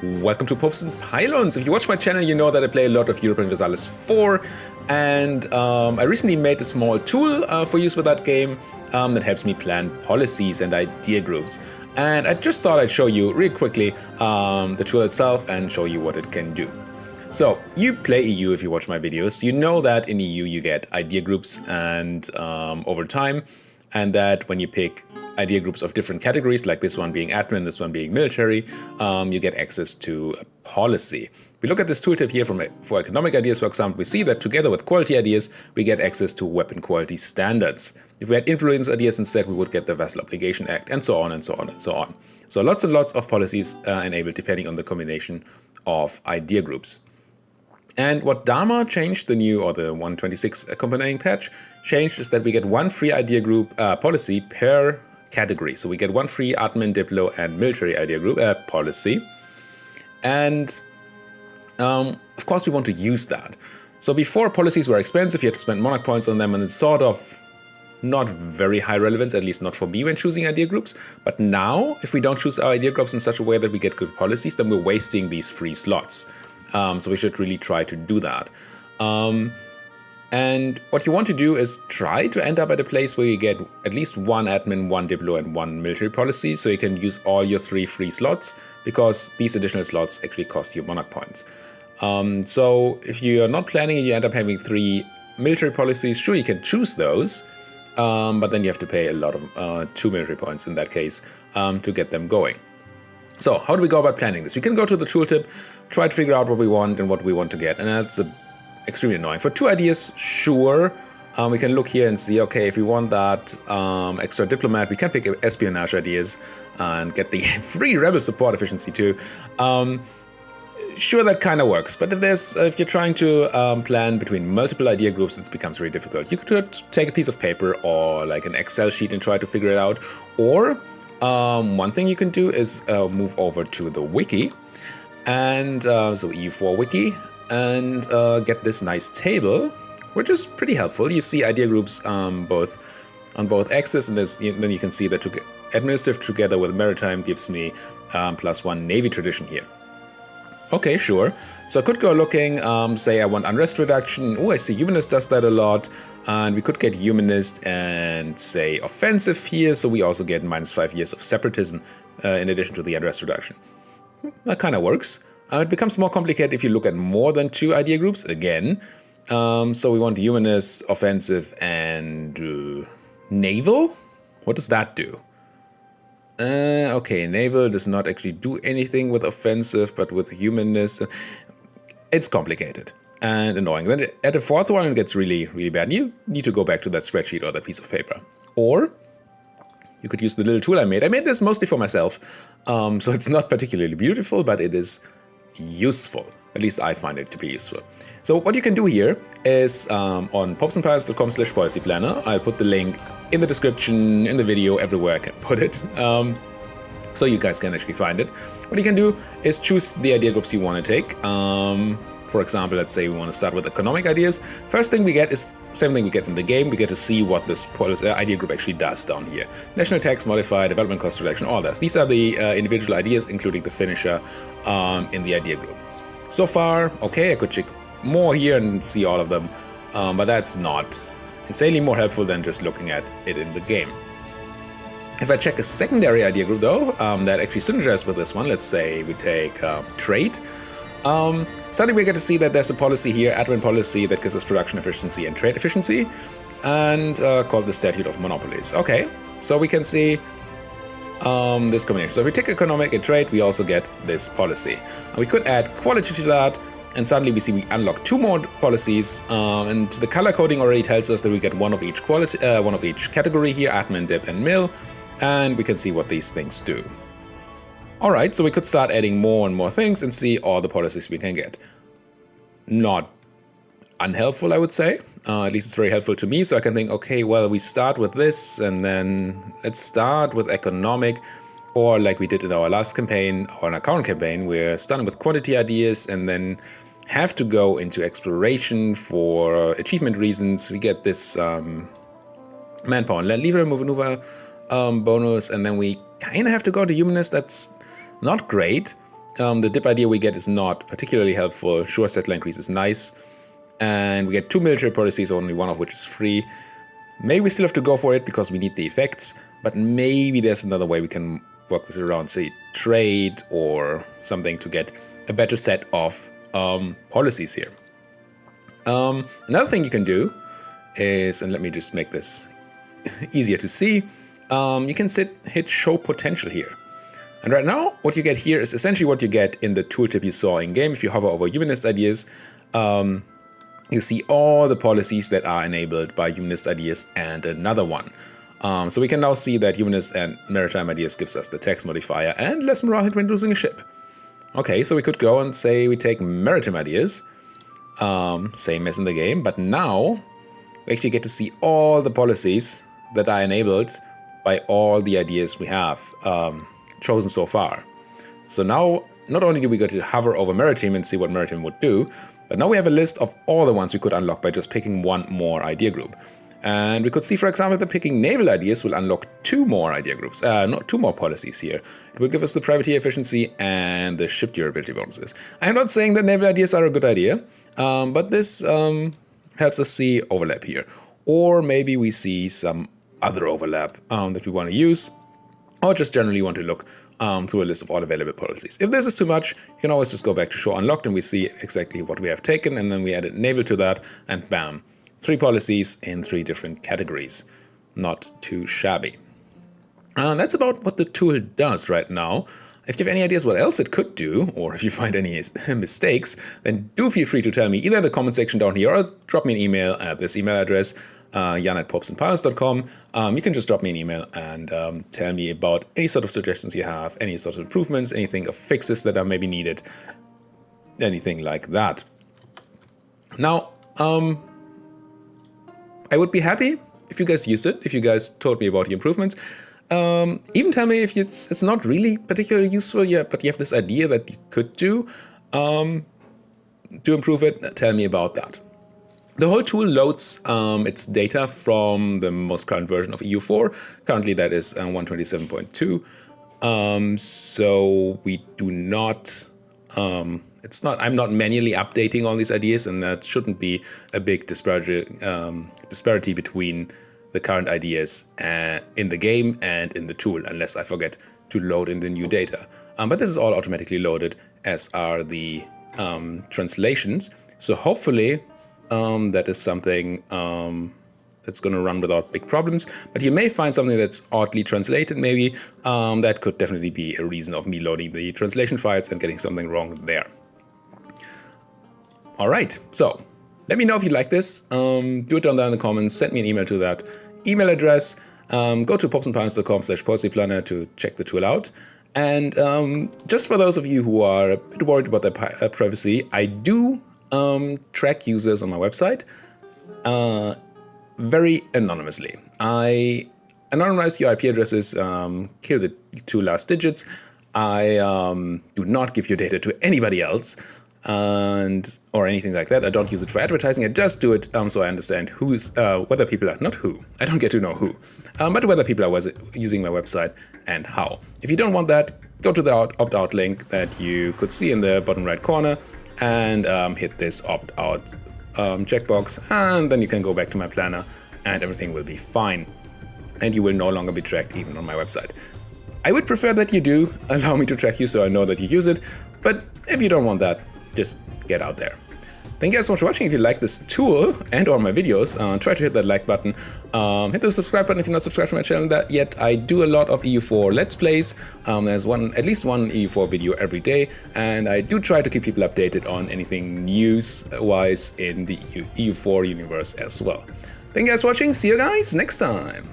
Welcome to Popes and Pylons. If you watch my channel, you know that I play a lot of Europa Universalis 4, and I recently made a small tool for use with that game that helps me plan policies and idea groups. And I just thought I'd show you real quickly the tool itself and show you what it can do. So you play EU if you watch my videos. You know that in EU you get idea groups and over time, and that when you pick idea groups of different categories, like this one being admin, this one being military, you get access to a policy. We look at this tooltip here for economic ideas, for example, we see that together with quality ideas, we get access to weapon quality standards. If we had influence ideas instead, we would get the Vassal Obligation Act, and so on and so on and so on. So lots and lots of policies enabled depending on the combination of idea groups. And what Dharma changed, the new or the 126 accompanying patch, changed is that we get one free idea group policy per category. So we get one free admin, diplo, and military idea group policy. And of course, we want to use that. So before, policies were expensive. You had to spend monarch points on them, and it's sort of not very high relevance, at least not for me when choosing idea groups. But now, if we don't choose our idea groups in such a way that we get good policies, then we're wasting these free slots. So we should really try to do that. And what you want to do is try to end up at a place where you get at least one admin, one diplo, and one military policy, so you can use all your 3 free slots, because these additional slots actually cost you monarch points. So if you're not planning and you end up having 3 military policies, sure, you can choose those, but then you have to pay a lot of 2 military points in that case to get them going. So how do we go about planning this? We can go to the tooltip, try to figure out what we want and what we want to get, and that's extremely annoying. For 2 ideas, sure, we can look here and see, okay, if we want that extra diplomat, we can pick espionage ideas and get the free rebel support efficiency too. Sure, that kind of works, but if you're trying to plan between multiple idea groups, it becomes very difficult. You could take a piece of paper or like an Excel sheet and try to figure it out, or one thing you can do is move over to the wiki, and so EU4 wiki, and get this nice table, which is pretty helpful. You see idea groups on both axes, and then you can see that administrative together with maritime gives me +1 navy tradition here. Okay, sure. So I could go looking, say I want unrest reduction. Oh, I see humanist does that a lot. And we could get humanist and say offensive here. So we also get -5 years of separatism in addition to the unrest reduction. That kind of works. It becomes more complicated if you look at more than 2 idea groups again. So we want humanist, offensive, and naval. What does that do? Okay, naval does not actually do anything with offensive, but with humanist, it's complicated and annoying. Then at the 4th one, it gets really, really bad. You need to go back to that spreadsheet or that piece of paper. Or you could use the little tool I made. I made this mostly for myself, so it's not particularly beautiful, but it is useful. At least I find it to be useful. So what you can do here is on popesandpylons.com/policy planner. I'll put the link in the description, in the video, everywhere I can put it, so you guys can actually find it. What you can do is choose the idea groups you want to take. For example, let's say we want to start with economic ideas. First thing we get is same thing we get in the game. We get to see what this idea group actually does down here. National tax modifier, development cost reduction, all that. These are the individual ideas, including the finisher in the idea group. So far, okay, I could check more here and see all of them, but that's not insanely more helpful than just looking at it in the game. If I check a secondary idea group though, that actually synergizes with this one, let's say we take trade, suddenly we get to see that there's a policy here, admin policy, that gives us production efficiency and trade efficiency, and called the Statute of Monopolies. Okay, so we can see this combination. So if we take economic and trade, we also get this policy. We could add quality to that, and suddenly we see we unlock 2 more policies, and the color coding already tells us that we get one of each category here, admin, dip, and mil, and we can see what these things do. All right, so we could start adding more and more things and see all the policies we can get. Not unhelpful, I would say. At least it's very helpful to me, so I can think, okay, well, we start with this, and then let's start with economic, or like we did in our last campaign, or in our current campaign, we're starting with quantity ideas, and then have to go into exploration for achievement reasons. We get this manpower and land lever maneuver bonus, and then we kind of have to go to humanist. That's not great. The dip idea we get is not particularly helpful. Sure, settler increase is nice. And we get 2 military policies, only one of which is free. Maybe we still have to go for it because we need the effects, but maybe there's another way we can work this around, say trade or something to get a better set of policies here. Another thing you can do is, and let me just make this easier to see, you can hit show potential here. And right now, what you get here is essentially what you get in the tooltip you saw in game. If you hover over humanist ideas, you see all the policies that are enabled by humanist ideas and another one. So we can now see that humanist and maritime ideas gives us the tax modifier and less morale hit when losing a ship. Okay, so we could go and say we take maritime ideas, same as in the game, but now we actually get to see all the policies that are enabled by all the ideas we have chosen so far. So now, not only do we get to hover over maritime and see what maritime would do, but now we have a list of all the ones we could unlock by just picking one more idea group. And we could see, for example, that picking naval ideas will unlock 2 more idea groups, not 2 more policies here. It will give us the privateer efficiency and the ship durability bonuses. I'm not saying that naval ideas are a good idea, but this helps us see overlap here. Or maybe we see some other overlap that we want to use, or just generally want to look through a list of all available policies. If this is too much, you can always just go back to show unlocked and we see exactly what we have taken, and then we added naval to that, and bam, 3 policies in 3 different categories. Not too shabby. That's about what the tool does right now. If you have any ideas what else it could do, or if you find any mistakes, then do feel free to tell me either in the comment section down here or drop me an email at this email address, jan@popesandpiles.com. You can just drop me an email and tell me about any sort of suggestions you have, any sort of improvements, anything of fixes that are maybe needed, anything like that. Now, I would be happy if you guys used it, if you guys told me about the improvements. Even tell me if it's not really particularly useful yet, but you have this idea that you could do to improve it. Tell me about that. The whole tool loads its data from the most current version of EU4. Currently that is 127.2. So we do not, I'm not manually updating all these ideas, and that shouldn't be a big disparity between the current ideas in the game and in the tool, unless I forget to load in the new data. But this is all automatically loaded, as are the translations. So hopefully that is something that's going to run without big problems. But you may find something that's oddly translated, maybe. That could definitely be a reason of me loading the translation files and getting something wrong there. All right, so let me know if you like this. Do it down there in the comments. Send me an email to that email address. Go to popesandpiles.com/policyplanner to check the tool out. And just for those of you who are a bit worried about their privacy, I do track users on my website very anonymously. I anonymize your IP addresses, kill the 2 last digits. I do not give your data to anybody else. Or anything like that. I don't use it for advertising. I just do it so I understand whether people are, not who, I don't get to know who, but whether people are using my website and how. If you don't want that, go to the opt-out link that you could see in the bottom right corner and hit this opt-out checkbox, and then you can go back to my planner and everything will be fine. And you will no longer be tracked even on my website. I would prefer that you do allow me to track you so I know that you use it, but if you don't want that, just get out there. Thank you guys so much for watching. If you like this tool and or my videos, try to hit that like button. Hit the subscribe button if you're not subscribed to my channel yet. I do a lot of EU4 Let's Plays. There's at least one EU4 video every day, and I do try to keep people updated on anything news-wise in the EU4 universe as well. Thank you guys for watching. See you guys next time.